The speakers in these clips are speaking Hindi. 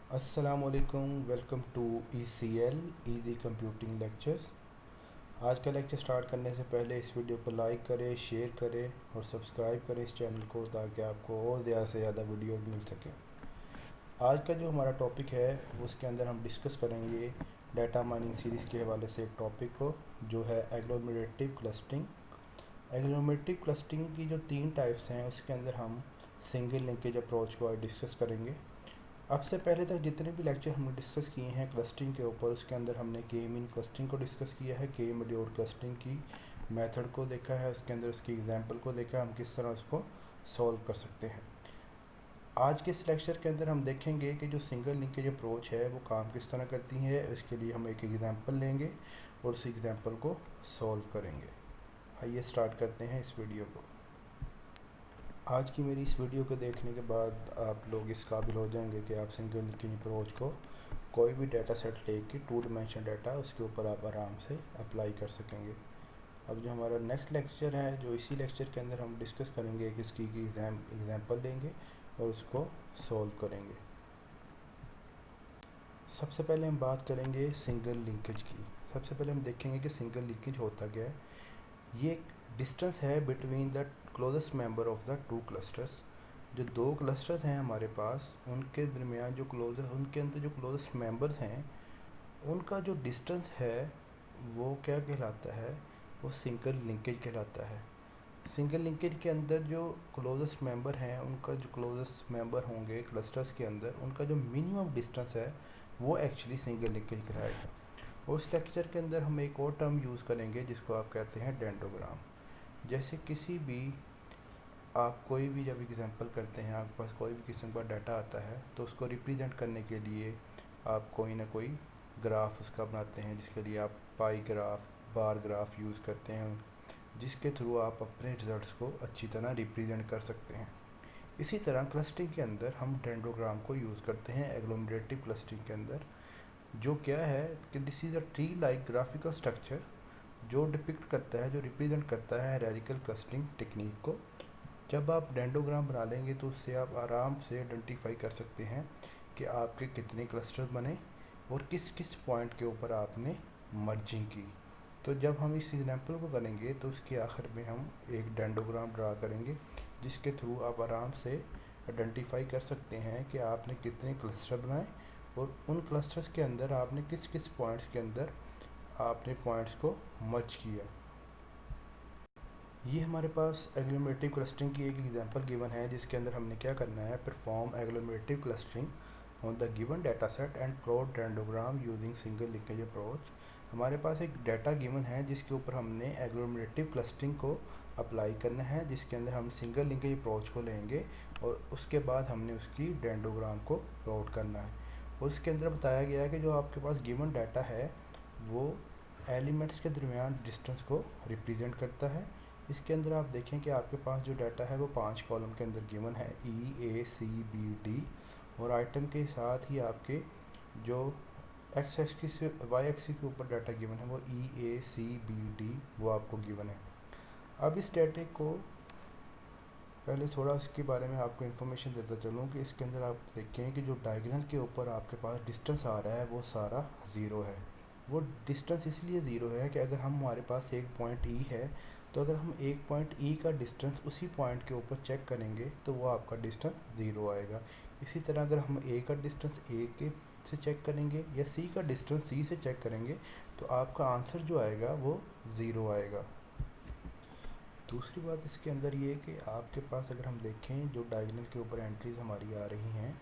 अस्सलामुअलैकुम, welcome to ECL easy computing lectures. आज का लेक्चर स्टार्ट करने से पहले इस वीडियो को लाइक करें, शेयर करें और सब्सक्राइब करें इस चैनल को, ताकि आपको और ज़्यादा से ज़्यादा वीडियो मिल सकें। आज का जो हमारा टॉपिक है उसके अंदर हम डिस्कस करेंगे डाटा माइनिंग सीरीज़ के हवाले से एक टॉपिक को, जो है एग्लोमरेटिव क्लस्टरिंग। एग्लोमरेटिव क्लस्टरिंग की जो 3 टाइप्स हैं उसके अंदर हम सिंगल लिंकेज अप्रोच को आज डिस्कस करेंगे। अब से पहले तक जितने भी लेक्चर हमने डिस्कस किए हैं क्लस्टरिंग के ऊपर, उसके अंदर हमने के मीन क्लस्टरिंग को डिस्कस किया है, के मॉड्यूल क्लस्टरिंग की मेथड को देखा है, उसके अंदर उसकी एग्जांपल को देखा, हम किस तरह उसको सॉल्व कर सकते हैं। आज के इस लेक्चर के अंदर हम देखेंगे कि जो सिंगल लिंकेज अप्रोच है वो काम किस तरह करती है। इसके लिए हम एक एग्जांपल लेंगे और उस एग्जांपल को सॉल्व करेंगे। आइए स्टार्ट करते हैं इस वीडियो को। आज की मेरी इस वीडियो को देखने के बाद आप लोग इस काबिल हो जाएंगे कि आप सिंगल लिंकेज अप्रोच को कोई भी डाटा सेट लेके 2 डायमेंशन डाटा उसके ऊपर आप आराम से अप्लाई कर सकेंगे। अब जो हमारा नेक्स्ट लेक्चर है, जो इसी लेक्चर के अंदर हम डिस्कस करेंगे कि इसकी एग्जाम्पल लेंगे और उसको सॉल्व करेंगे। सबसे पहले हम बात करेंगे सिंगल लिंकेज की। सबसे पहले हम देखेंगे कि सिंगल लिंकेज होता क्या है। ये एक डिस्टेंस है between the closest member of the 2 clusters. जो 2 क्लस्टर्स हैं हमारे पास, उनके दरमियान जो उनके अंदर जो क्लोजेस्ट मेंबर्स हैं, उनका जो डिस्टेंस है वो क्या कहलाता है, वो सिंगल लिंकेज कहलाता है। सिंगल लिंकेज के अंदर जो क्लोजेस्ट मेंबर हैं, उनका जो क्लोजेस्ट मेंबर होंगे क्लस्टर्स के अंदर, उनका जो मिनिमम डिस्टेंस है वो एक्चुअली सिंगल लिंकेज कहलाएगा। और इस लेक्चर के अंदर हम एक और टर्म यूज़ करेंगे जिसको आप कहते हैं डेंडोग्राम। जैसे किसी भी आप कोई भी जब एग्जांपल करते हैं, आपके पास कोई भी किस्म का डाटा आता है, तो उसको रिप्रेजेंट करने के लिए आप कोई ना कोई ग्राफ उसका बनाते हैं, जिसके लिए आप पाई ग्राफ, बार ग्राफ यूज़ करते हैं, जिसके थ्रू आप अपने रिजल्ट्स को अच्छी तरह रिप्रेजेंट कर सकते हैं। इसी तरह क्लस्टरिंग के अंदर हम डेंडोग्राम को यूज़ करते हैं एग्लोमरेटिव क्लस्टरिंग के अंदर, जो क्या है कि this is a tree like graphical structure जो डिपिक्ट करता है, जो रिप्रेजेंट करता है हायरार्किकल क्लस्टरिंग टेक्निक को। जब आप डेंडोग्राम बना लेंगे तो उससे आप आराम से आइडेंटिफाई कर सकते हैं कि आपके कितने क्लस्टर बने और किस किस पॉइंट के ऊपर आपने मर्जिंग की। तो जब हम इस एग्जांपल को करेंगे तो उसके आखिर में हम एक डेंडोग्राम ड्रा करेंगे, जिसके थ्रू आप आराम से आइडेंटिफाई कर सकते हैं कि आपने कितने क्लस्टर बनाए और उन क्लस्टर्स के अंदर आपने किस किस पॉइंट्स के अंदर आपने पॉइंट्स को मर्ज किया। ये हमारे पास एग्लोमरेटिव क्लस्टरिंग की एक एग्जांपल गिवन है, जिसके अंदर हमने क्या करना है, perform agglomerative clustering on the given data set and plot dendrogram using single linkage approach. हमारे पास एक डाटा गिवन है जिसके ऊपर हमने एग्लोमरेटिव क्लस्टरिंग को अप्लाई करना है, जिसके अंदर हम सिंगल लिंकेज अप्रोच को लेंगे और उसके बाद हमने उसकी डेंडोग्राम को प्लॉट करना है। और उसके अंदर बताया गया है कि जो आपके पास गिवन डाटा है वो एलिमेंट्स के दरमियान डिस्टेंस को रिप्रेजेंट करता है। इसके अंदर आप देखें कि आपके पास जो डाटा है वो 5 कॉलम के अंदर गिवन है, EACBD, और आइटम के साथ ही आपके जो एक्स एक्सिस वाई एक्सिस के ऊपर डाटा गिवन है वो EACBD वो आपको गिवन है। अब इस डाटे को पहले थोड़ा इसके बारे में आपको इन्फॉर्मेशन देता चलूँ कि इसके अंदर आप देखें कि जो डायगोनल के ऊपर आपके पास डिस्टेंस आ रहा है वो सारा ज़ीरो है। वो डिस्टेंस इसलिए ज़ीरो है कि अगर हमारे पास एक पॉइंट ई है, तो अगर हम एक पॉइंट ई का डिस्टेंस उसी पॉइंट के ऊपर चेक करेंगे तो वो आपका डिस्टेंस ज़ीरो आएगा। इसी तरह अगर हम ए का डिस्टेंस ए के से चेक करेंगे या सी का डिस्टेंस सी से चेक करेंगे तो आपका आंसर जो आएगा वो ज़ीरो आएगा। दूसरी बात इसके अंदर ये है कि आपके पास अगर हम देखें जो डायगोनल के ऊपर एंट्रीज हमारी आ रही हैं,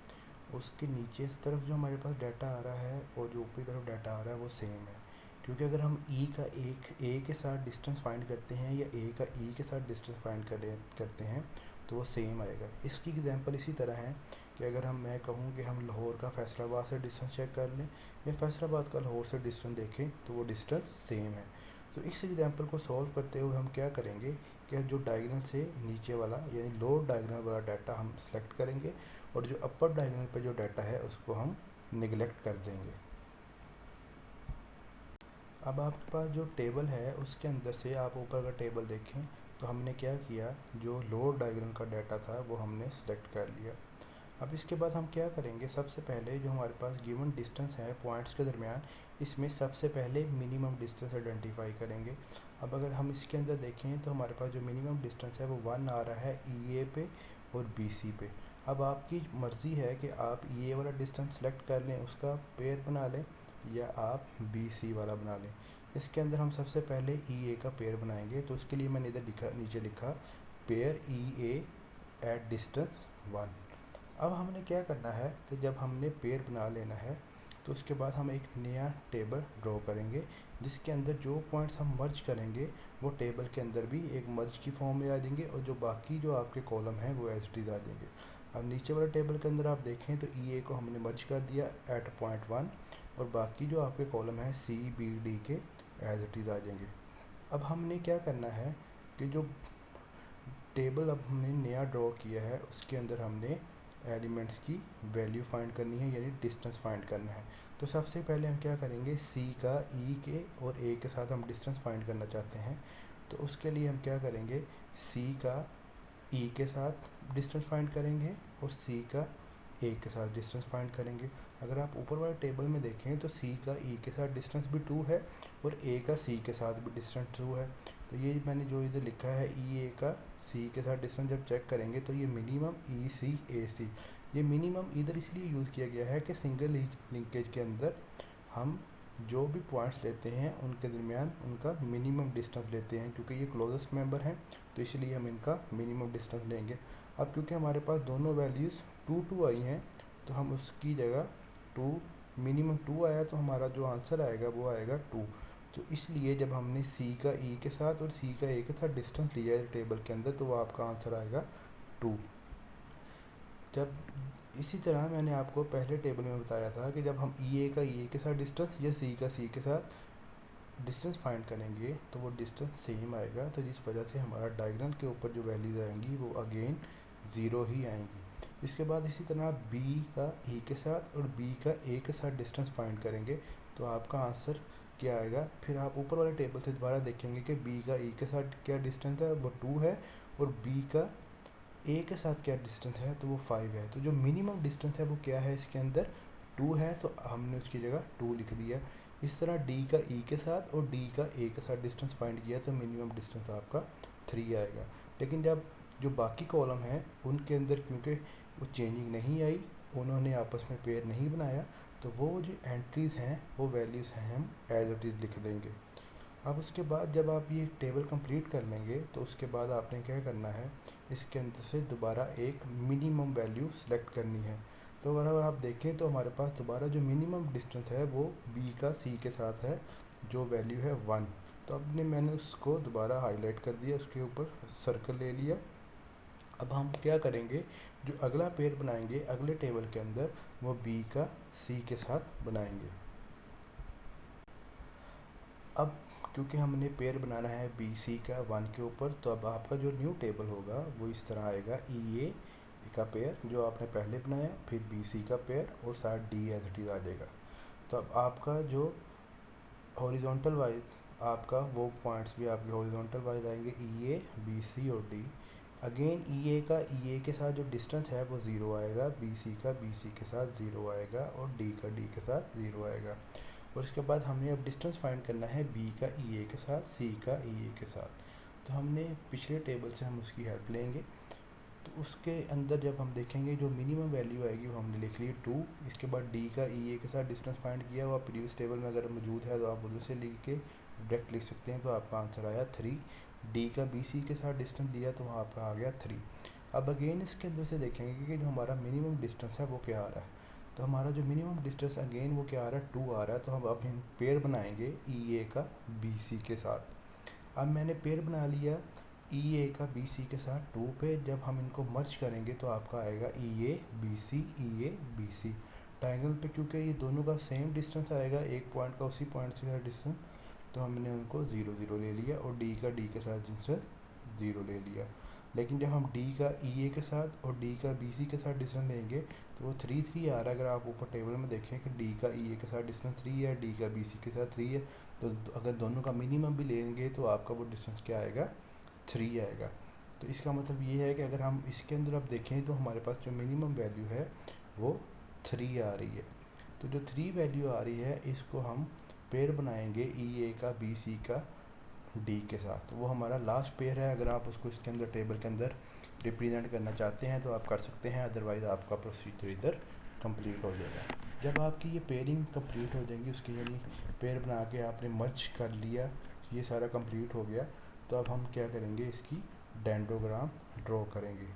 उसके नीचे की तरफ जो हमारे पास डाटा आ रहा है और जो ऊपरी तरफ डाटा आ रहा है वो सेम है। क्योंकि अगर हम ई का एक ए के साथ डिस्टेंस फाइंड करते हैं या ए का ई के साथ डिस्टेंस फाइंड करते हैं तो वो सेम आएगा। इसकी एग्जांपल इसी तरह है कि अगर मैं कहूँ कि हम लाहौर का फैसलाबाद से डिस्टेंस चेक कर लें या फैसलाबाद का लाहौर से डिस्टेंस देखें तो वो डिस्टेंस सेम है। तो इस एग्जांपल को सॉल्व करते हुए हम क्या करेंगे कि जो डायगोनल से नीचे वाला यानी लोअर डायगोनल वाला डाटा हम सेलेक्ट करेंगे और जो अपर डायगोनल पे जो डाटा है उसको हम निगलेक्ट कर देंगे। अब आपके पास जो टेबल है उसके अंदर से आप ऊपर का टेबल देखें तो हमने क्या किया, जो लोअर डायगोनल का डाटा था वो हमने सेलेक्ट कर लिया। अब इसके बाद हम क्या करेंगे, सबसे पहले जो हमारे पास गिवन डिस्टेंस है पॉइंट्स के दरमियान, इसमें सबसे पहले मिनिमम डिस्टेंस आइडेंटिफाई करेंगे। अब अगर हम इसके अंदर देखें तो हमारे पास जो मिनिमम डिस्टेंस है वो 1 आ रहा है ई ए पे और बी सी पे। अब आपकी मर्ज़ी है कि आप ई ए वाला डिस्टेंस सेलेक्ट कर लें, उसका पेयर बना लें, या आप बी सी वाला बना लें। इसके अंदर हम सबसे पहले ई ए का पेयर बनाएंगे, तो उसके लिए मैंने इधर लिखा, नीचे लिखा pair E A at distance 1। अब हमने क्या करना है कि जब हमने पेयर बना लेना है तो उसके बाद हम एक नया टेबल ड्रॉ करेंगे, जिसके अंदर जो पॉइंट्स हम मर्ज करेंगे वो टेबल के अंदर भी एक मर्ज की फॉर्म में आ जाएंगे, और जो बाकी जो आपके कॉलम हैं वो एज इट इज़ आ जाएंगे। अब नीचे वाले टेबल के अंदर आप देखें तो ई ए को हमने मर्ज कर दिया एट पॉइंट 1, और बाकी जो आपके कॉलम हैं सी बी डी के एज इट इज़ आ जाएंगे। अब हमने क्या करना है कि जो टेबल अब हमने नया ड्रॉ किया है उसके अंदर हमने एलिमेंट्स की वैल्यू फाइंड करनी है, यानी डिस्टेंस फाइंड करना है। तो सबसे पहले हम क्या करेंगे, सी का ई के और ए के साथ हम डिस्टेंस फाइंड करना चाहते हैं, तो उसके लिए हम क्या करेंगे, सी का ई के साथ डिस्टेंस फाइंड करेंगे और सी का ए के साथ डिस्टेंस फाइंड करेंगे। अगर आप ऊपर वाले टेबल में देखें तो सी का ई के साथ डिस्टेंस भी 2 है और ए का सी के साथ भी डिस्टेंस 2 है। तो ये मैंने जो इधर लिखा है ई ए का सी के साथ डिस्टेंस जब चेक करेंगे तो ये मिनिमम ई सी ए सी, ये मिनिमम इधर इसलिए यूज़ किया गया है कि सिंगल लिंकेज के अंदर हम जो भी पॉइंट्स लेते हैं उनके दरमियान उनका मिनिमम डिस्टेंस लेते हैं, क्योंकि ये क्लोजेस्ट मेंबर हैं तो इसलिए हम इनका मिनिमम डिस्टेंस लेंगे। अब क्योंकि हमारे पास दोनों वैल्यूज़ 2 आई हैं तो हम उसकी जगह 2, मिनिमम 2 आया तो हमारा जो आंसर आएगा वो आएगा 2। तो इसलिए जब हमने सी का ई के साथ और सी का ए के साथ डिस्टेंस लिया है टेबल के अंदर तो वो आपका आंसर आएगा 2। जब इसी तरह मैंने आपको पहले टेबल में बताया था कि जब हम ई ए का ई ए के साथ डिस्टेंस या सी का सी के साथ डिस्टेंस फाइंड करेंगे तो वो डिस्टेंस सेम आएगा, तो जिस वजह से हमारा डायगोनल के ऊपर जो वैल्यूज़ आएंगी वो अगेन 0 ही आएंगी। इसके बाद इसी तरह बी का ई के साथ और बी का ए के साथ डिस्टेंस फाइंड करेंगे तो आपका आंसर क्या आएगा। फिर आप ऊपर वाले टेबल से दोबारा देखेंगे कि बी का ई के साथ क्या डिस्टेंस है, वो 2 है, और बी का ए के साथ क्या डिस्टेंस है तो वो 5 है। तो जो मिनिमम डिस्टेंस है वो क्या है, इसके अंदर 2 है, तो हमने उसकी जगह 2 लिख दिया। इस तरह डी का ई के साथ और डी का ए के साथ डिस्टेंस फाइंड किया तो मिनिमम डिस्टेंस आपका 3 आएगा। लेकिन जब जो बाकी कॉलम हैं उनके अंदर क्योंकि वो चेंजिंग नहीं आई, उन्होंने आपस में पेयर नहीं बनाया, तो वो जो एंट्रीज़ हैं वो वैल्यूज़ हैं हम एज इट इज़ लिख देंगे। अब उसके बाद जब आप ये टेबल कंप्लीट कर लेंगे तो उसके बाद आपने क्या करना है, इसके अंदर से दोबारा एक मिनिमम वैल्यू सेलेक्ट करनी है। तो अगर आप देखें तो हमारे पास दोबारा जो मिनिमम डिस्टेंस है वो बी का सी के साथ है, जो वैल्यू है 1। तो अब मैंने उसको दोबारा हाईलाइट कर दिया, उसके ऊपर सर्कल ले लिया। अब हम क्या करेंगे, जो अगला पेयर बनाएंगे अगले टेबल के अंदर वो बी का सी के साथ बनाएंगे। अब क्योंकि हमने पेयर बनाना है बी सी का 1 के ऊपर, तो अब आपका जो न्यू टेबल होगा वो इस तरह आएगा, ई ए का पेयर जो आपने पहले बनाया, फिर बी सी का पेयर और साथ डी एज इट इज़ आ जाएगा। तो अब आपका जो हॉरिजॉन्टल वाइज आपका वो पॉइंट्स भी आपके हॉरिजॉन्टल वाइज आएंगे, ई ए बी सी और डी। अगेन ई ए का ई ए के साथ जो डिस्टेंस है वो 0 आएगा, बी सी का बी सी के साथ 0 आएगा और डी का डी के साथ 0 आएगा। और इसके बाद हमने अब डिस्टेंस फाइंड करना है बी का ई ए के साथ, सी का ई ए के साथ। तो हमने पिछले टेबल से हम उसकी हेल्प लेंगे, तो उसके अंदर जब हम देखेंगे जो मिनिमम वैल्यू आएगी वो हमने लिख ली 2। इसके बाद डी का ई ए के साथ डिस्टेंस फाइंड किया, वो प्रीवियस टेबल में अगर मौजूद है तो आप उधर से लिख के डायरेक्ट लिख सकते हैं, तो आपका आंसर आया 3। डी का बी सी के साथ डिस्टेंस दिया तो वहाँ आपका आ गया 3। अब अगेन इसके अंदर से देखेंगे कि जो हमारा मिनिमम डिस्टेंस है वो क्या आ रहा है। तो हमारा जो मिनिमम डिस्टेंस अगेन वो क्या आ रहा है, 2 आ रहा है। तो हम अब हम पेयर बनाएंगे ई ए का बी सी के साथ। अब मैंने पेयर बना लिया ई ए का बी सी के साथ 2 पे, जब हम इनको मर्ज करेंगे तो आपका आएगा E A B C, E A B C. Diagonal पे क्योंकि ये दोनों का सेम डिस्टेंस आएगा, एक पॉइंट का उसी पॉइंट से डिस्टेंस, तो हमने उनको 0 0 ले लिया और डी का डी के साथ डिस्टेंस 0 ले लिया। लेकिन जब हम डी का ई ए के साथ और डी का बी सी के साथ डिस्टेंस लेंगे तो वो 3 3 आ रहा है। अगर आप ऊपर टेबल में देखें कि डी का ई ए के साथ डिस्टेंस 3 है, डी का बी सी के साथ 3 है, तो अगर दोनों का मिनिमम भी लेंगे तो आपका वो डिस्टेंस क्या आएगा, 3 आएगा। तो इसका मतलब ये है कि अगर हम इसके अंदर अब देखें तो हमारे पास जो मिनिमम वैल्यू है वो 3 आ रही है। तो जो 3 वैल्यू आ रही है इसको हम पेयर बनाएंगे ई ए का, बी सी का, डी के साथ। वो हमारा लास्ट पेयर है। अगर आप उसको इसके अंदर टेबल के अंदर रिप्रेजेंट करना चाहते हैं तो आप कर सकते हैं, अदरवाइज़ आपका प्रोसीजर इधर कंप्लीट हो जाएगा। जब आपकी ये पेयरिंग कंप्लीट हो जाएंगी, उसकी यानी पेयर बना के आपने मर्ज कर लिया, ये सारा कंप्लीट हो गया, तो अब हम क्या करेंगे, इसकी डेंडोग्राम ड्रॉ करेंगे।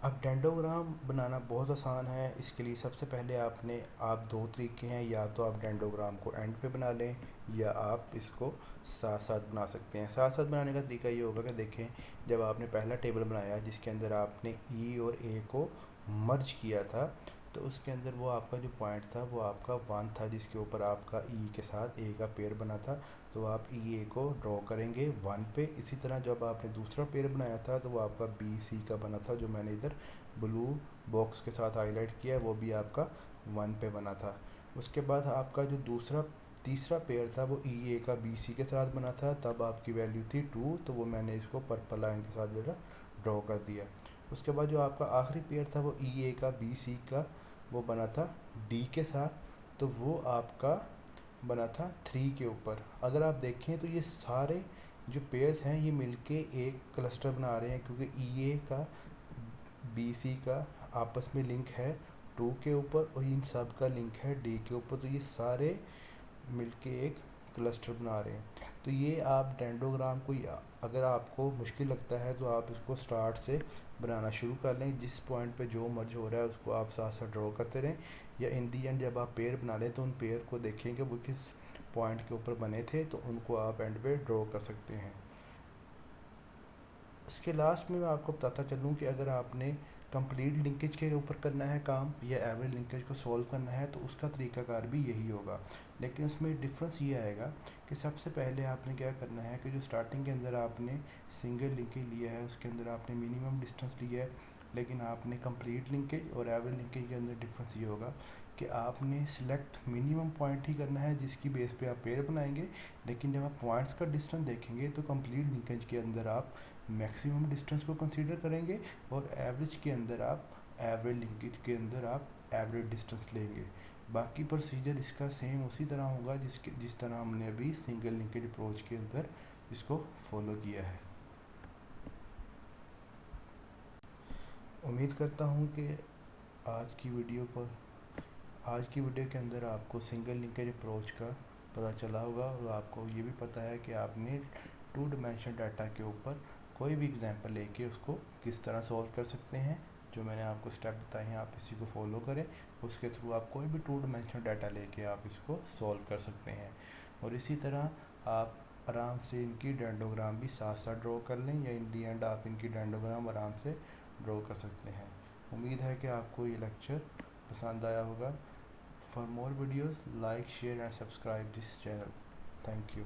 अब डेंडोग्राम बनाना बहुत आसान है। इसके लिए सबसे पहले आप दो तरीके हैं, या तो आप डेंडोग्राम को एंड पे बना लें या आप इसको साथ साथ बना सकते हैं। साथ साथ बनाने का तरीका ये होगा कि देखें, जब आपने पहला टेबल बनाया जिसके अंदर आपने ई और ए को मर्ज किया था, तो उसके अंदर वो आपका जो पॉइंट था वो आपका 1 था, जिसके ऊपर आपका ई के साथ ए का पेयर बना था। तो आप ई ए को ड्रॉ करेंगे 1 पे। इसी तरह जब आपने दूसरा पेयर बनाया था तो वो आपका बी सी का बना था, जो मैंने इधर ब्लू बॉक्स के साथ हाईलाइट किया, वो भी आपका 1 पे बना था। उसके बाद आपका जो तीसरा पेयर था वो ई ए का बी सी के साथ बना था, तब आपकी वैल्यू थी 2, तो वो मैंने इसको पर्पल लाइन के साथ जरा ड्रॉ कर दिया। उसके बाद जो आपका आखिरी पेयर था वो ई ए का बी सी का, वो बना था डी के साथ, तो वो आपका बना था 3 के ऊपर। अगर आप देखें तो ये सारे जो पेयर्स हैं ये मिलके एक क्लस्टर बना रहे हैं, क्योंकि ई ए का, बी सी का आपस में लिंक है 2 के ऊपर और इन सब का लिंक है डी के ऊपर, तो ये सारे मिलके एक क्लस्टर बना रहे हैं। तो ये आप डेंडोग्राम को, अगर आपको मुश्किल लगता है तो आप इसको स्टार्ट से बनाना शुरू कर लें। जिस पॉइंट पे जो मर्ज हो रहा है उसको आप साथ साथ ड्रॉ करते रहें, या इन दी एंड जब आप पेयर बना लें तो उन पेयर को देखें कि वो किस पॉइंट के ऊपर बने थे, तो उनको आप एंड पे ड्रॉ कर सकते हैं। इसके लास्ट में मैं आपको बताता चलूँ कि अगर आपने कंप्लीट लिंकेज के ऊपर करना है काम, या एवरेज लिंकेज को सॉल्व करना है, तो उसका तरीकाकार भी यही होगा। लेकिन उसमें डिफरेंस ये आएगा कि सबसे पहले आपने क्या करना है कि जो स्टार्टिंग के अंदर आपने सिंगल लिंकेज लिया है उसके अंदर आपने मिनिमम डिस्टेंस लिया है, लेकिन आपने कंप्लीट लिंकेज और एवरेज लिंकेज के अंदर डिफरेंस ये होगा कि आपने सिलेक्ट मिनिमम पॉइंट ही करना है जिसकी बेस पे आप पेयर बनाएंगे। लेकिन जब आप पॉइंट्स का डिस्टेंस देखेंगे तो कंप्लीट लिंकेज के अंदर आप मैक्सिमम डिस्टेंस को कंसीडर करेंगे, और एवरेज के अंदर आप, एवरेज लिंकेज के अंदर आप एवरेज डिस्टेंस लेंगे। बाकी प्रोसीजर इसका सेम उसी तरह होगा जिस तरह हमने अभी सिंगल लिंकेज अप्रोच के अंदर इसको फॉलो किया है। उम्मीद करता हूँ कि आज की वीडियो पर आज की वीडियो के अंदर आपको सिंगल लिंकेज अप्रोच का पता चला होगा, और आपको ये भी पता है कि आपने 2 डायमेंशनल डाटा के ऊपर कोई भी एग्जांपल लेके उसको किस तरह सॉल्व कर सकते हैं। जो मैंने आपको स्टेप बताए हैं आप इसी को फॉलो करें, उसके थ्रू आप कोई भी 2 डायमेंशनल डाटा लेके आप इसको सॉल्व कर सकते हैं। और इसी तरह आप आराम से इनकी डेंडोग्राम भी साथ साथ ड्रॉ कर लें, या इन दी एंड आप इनकी डेंडोग्राम आराम से ड्रॉ कर सकते हैं। उम्मीद है कि आपको ये लेक्चर पसंद आया होगा। For more videos, like, share and subscribe this channel. Thank you.